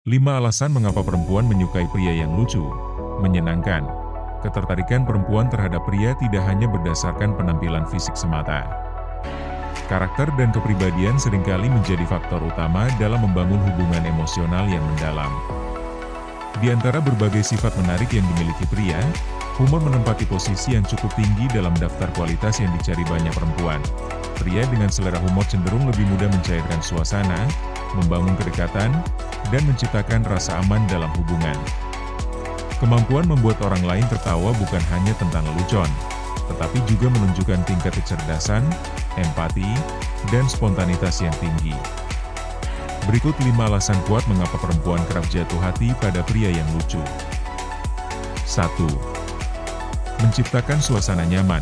5 alasan mengapa perempuan menyukai pria yang lucu, menyenangkan. Ketertarikan perempuan terhadap pria tidak hanya berdasarkan penampilan fisik semata. Karakter dan kepribadian seringkali menjadi faktor utama dalam membangun hubungan emosional yang mendalam. Di antara berbagai sifat menarik yang dimiliki pria, humor menempati posisi yang cukup tinggi dalam daftar kualitas yang dicari banyak perempuan. Pria dengan selera humor cenderung lebih mudah mencairkan suasana, membangun kedekatan, dan menciptakan rasa aman dalam hubungan. Kemampuan membuat orang lain tertawa bukan hanya tentang lelucon, tetapi juga menunjukkan tingkat kecerdasan, empati, dan spontanitas yang tinggi. Berikut 5 alasan kuat mengapa perempuan kerap jatuh hati pada pria yang lucu. 1. Menciptakan suasana nyaman.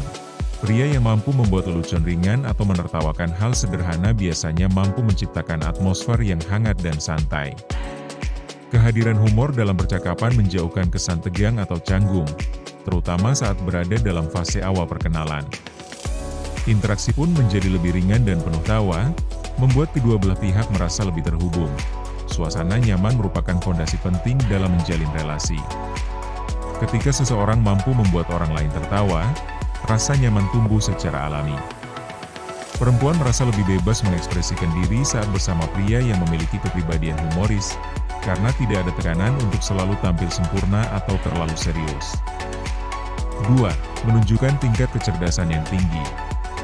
Pria yang mampu membuat lelucon ringan atau menertawakan hal sederhana biasanya mampu menciptakan atmosfer yang hangat dan santai. Kehadiran humor dalam percakapan menjauhkan kesan tegang atau canggung, terutama saat berada dalam fase awal perkenalan. Interaksi pun menjadi lebih ringan dan penuh tawa, membuat kedua belah pihak merasa lebih terhubung. Suasana nyaman merupakan fondasi penting dalam menjalin relasi. Ketika seseorang mampu membuat orang lain tertawa, rasa nyaman tumbuh secara alami. Perempuan merasa lebih bebas mengekspresikan diri saat bersama pria yang memiliki kepribadian humoris, karena tidak ada tekanan untuk selalu tampil sempurna atau terlalu serius. 2. Menunjukkan tingkat kecerdasan yang tinggi.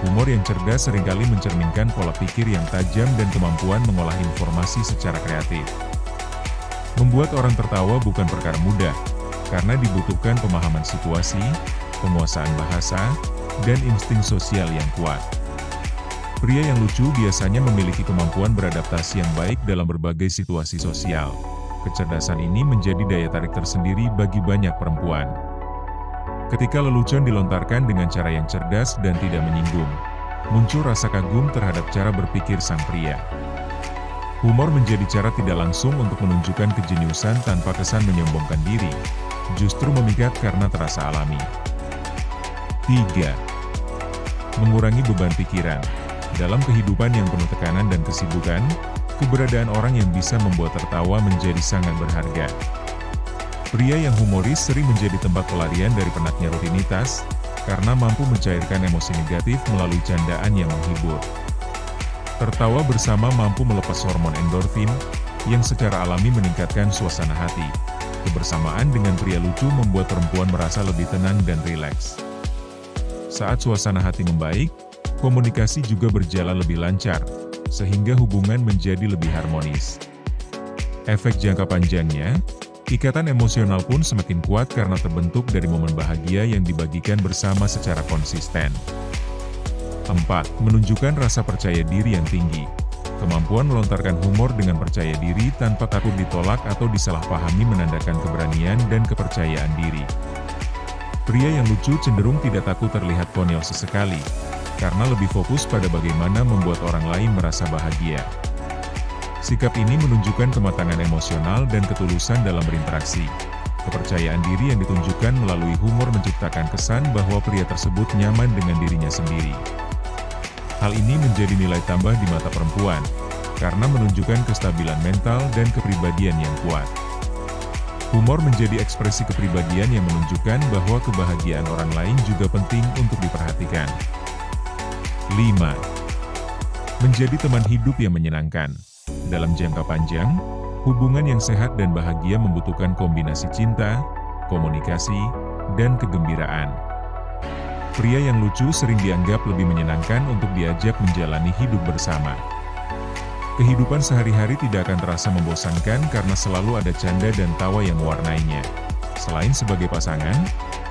Humor yang cerdas seringkali mencerminkan pola pikir yang tajam dan kemampuan mengolah informasi secara kreatif. Membuat orang tertawa bukan perkara mudah, karena dibutuhkan pemahaman situasi, penguasaan bahasa, dan insting sosial yang kuat. Pria yang lucu biasanya memiliki kemampuan beradaptasi yang baik dalam berbagai situasi sosial. Kecerdasan ini menjadi daya tarik tersendiri bagi banyak perempuan. Ketika lelucon dilontarkan dengan cara yang cerdas dan tidak menyinggung, muncul rasa kagum terhadap cara berpikir sang pria. Humor menjadi cara tidak langsung untuk menunjukkan kejeniusan tanpa kesan menyombongkan diri, justru memikat karena terasa alami. 3. Mengurangi beban pikiran. Dalam kehidupan yang penuh tekanan dan kesibukan, keberadaan orang yang bisa membuat tertawa menjadi sangat berharga. Pria yang humoris sering menjadi tempat pelarian dari penatnya rutinitas, karena mampu mencairkan emosi negatif melalui candaan yang menghibur. Tertawa bersama mampu melepas hormon endorfin, yang secara alami meningkatkan suasana hati. Kebersamaan dengan pria lucu membuat perempuan merasa lebih tenang dan rileks. Saat suasana hati membaik, komunikasi juga berjalan lebih lancar, sehingga hubungan menjadi lebih harmonis. Efek jangka panjangnya, ikatan emosional pun semakin kuat karena terbentuk dari momen bahagia yang dibagikan bersama secara konsisten. 4. Menunjukkan rasa percaya diri yang tinggi. Kemampuan melontarkan humor dengan percaya diri tanpa takut ditolak atau disalahpahami menandakan keberanian dan kepercayaan diri. Pria yang lucu cenderung tidak takut terlihat konyol sesekali, karena lebih fokus pada bagaimana membuat orang lain merasa bahagia. Sikap ini menunjukkan kematangan emosional dan ketulusan dalam berinteraksi. Kepercayaan diri yang ditunjukkan melalui humor menciptakan kesan bahwa pria tersebut nyaman dengan dirinya sendiri. Hal ini menjadi nilai tambah di mata perempuan, karena menunjukkan kestabilan mental dan kepribadian yang kuat. Humor menjadi ekspresi kepribadian yang menunjukkan bahwa kebahagiaan orang lain juga penting untuk diperhatikan. 5. Menjadi teman hidup yang menyenangkan. Dalam jangka panjang, hubungan yang sehat dan bahagia membutuhkan kombinasi cinta, komunikasi, dan kegembiraan. Pria yang lucu sering dianggap lebih menyenangkan untuk diajak menjalani hidup bersama. Kehidupan sehari-hari tidak akan terasa membosankan karena selalu ada canda dan tawa yang mewarnainya. Selain sebagai pasangan,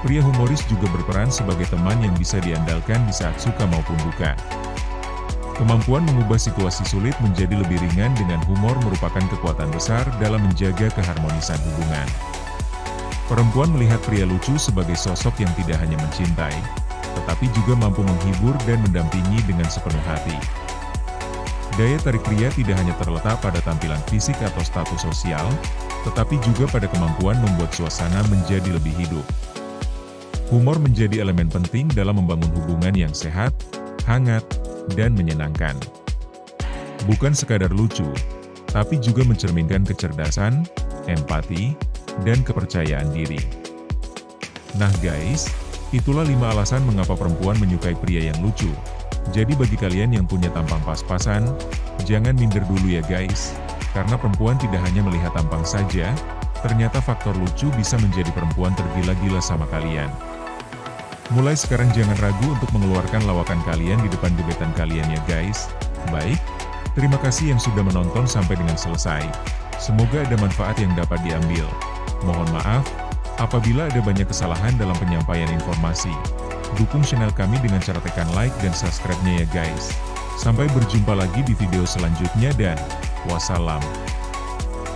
pria humoris juga berperan sebagai teman yang bisa diandalkan di saat suka maupun duka. Kemampuan mengubah situasi sulit menjadi lebih ringan dengan humor merupakan kekuatan besar dalam menjaga keharmonisan hubungan. Perempuan melihat pria lucu sebagai sosok yang tidak hanya mencintai, tetapi juga mampu menghibur dan mendampingi dengan sepenuh hati. Daya tarik pria tidak hanya terletak pada tampilan fisik atau status sosial, tetapi juga pada kemampuan membuat suasana menjadi lebih hidup. Humor menjadi elemen penting dalam membangun hubungan yang sehat, hangat, dan menyenangkan. Bukan sekadar lucu, tapi juga mencerminkan kecerdasan, empati, dan kepercayaan diri. Nah guys, itulah 5 alasan mengapa perempuan menyukai pria yang lucu. Jadi bagi kalian yang punya tampang pas-pasan, jangan minder dulu ya guys. Karena perempuan tidak hanya melihat tampang saja, ternyata faktor lucu bisa menjadi perempuan tergila-gila sama kalian. Mulai sekarang jangan ragu untuk mengeluarkan lawakan kalian di depan gebetan kalian ya guys. Baik, terima kasih yang sudah menonton sampai dengan selesai. Semoga ada manfaat yang dapat diambil. Mohon maaf apabila ada banyak kesalahan dalam penyampaian informasi. Dukung channel kami dengan cara tekan like dan subscribe-nya ya guys. Sampai berjumpa lagi di video selanjutnya dan wassalam.